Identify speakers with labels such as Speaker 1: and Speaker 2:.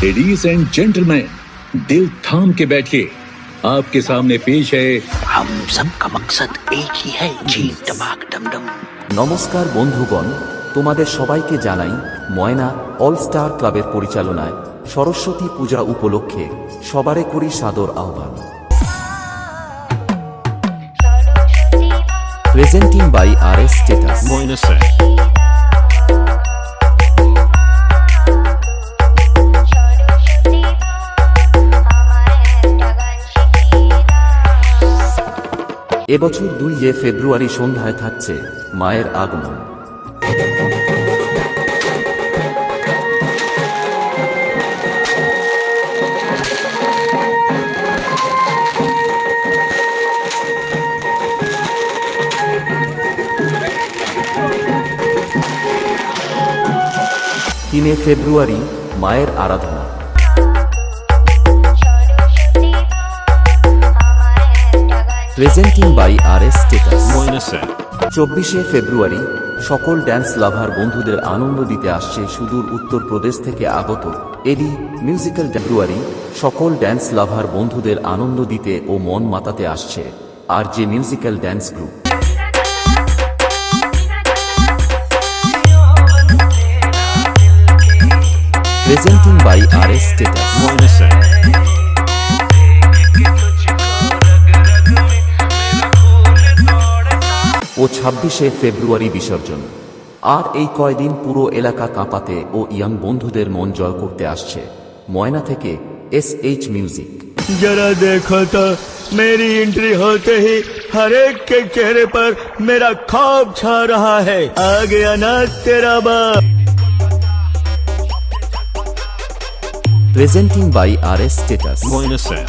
Speaker 1: Ladies and gentleman, दिल थाम के बैठिए, आपके सामने पेश है
Speaker 2: हम सब का मकसद एक ही है, जी टमाक डमडम।
Speaker 3: নমস্কার বন্ধুগণ, তোমাদের সবাইকে জানাই ময়না অল স্টার ক্লাবের পরিচালনায় সরস্বতী পূজা উপলক্ষে সবারে করি সাদর আহ্বান। Presenting by RS status.
Speaker 4: Moina Set.
Speaker 3: এবছর 2 ফেব্রুয়ারি সন্ধ্যায় থাকছে মায়ের আগমন। তিনে ফেব্রুয়ারি মায়ের আরাধনা। Presenting by RS status.
Speaker 4: Moina Set.
Speaker 3: 24 ফেব্রুয়ারি সকল ড্যান্স লাভার বন্ধুদের আনন্দ দিতে আসছে সুদূর উত্তরপ্রদেশ থেকে আগত এডি মিউজিক্যাল। ফেব্রুয়ারি সকল ড্যান্স লাভার বন্ধুদের আনন্দ দিতে ও মন মাতাতে আসছে RJ musical dance group. Presenting by RS status.
Speaker 4: Moina Set.
Speaker 3: ও 26 ফেব্রুয়ারি বিসর্জন। আর এই কয়দিন পুরো এলাকা কাঁপাতে ও ইয়াং বন্ধুদের মন জয় করতে আসছে ময়না থেকে SH মিউজিক।
Speaker 5: जरा देखो तो मेरी एंट्री होते ही हर एक के चेहरे पर मेरा खौफ छा रहा है। आ गया ना तेरा बाप।
Speaker 3: Presenting by RS status.
Speaker 4: Moina Set.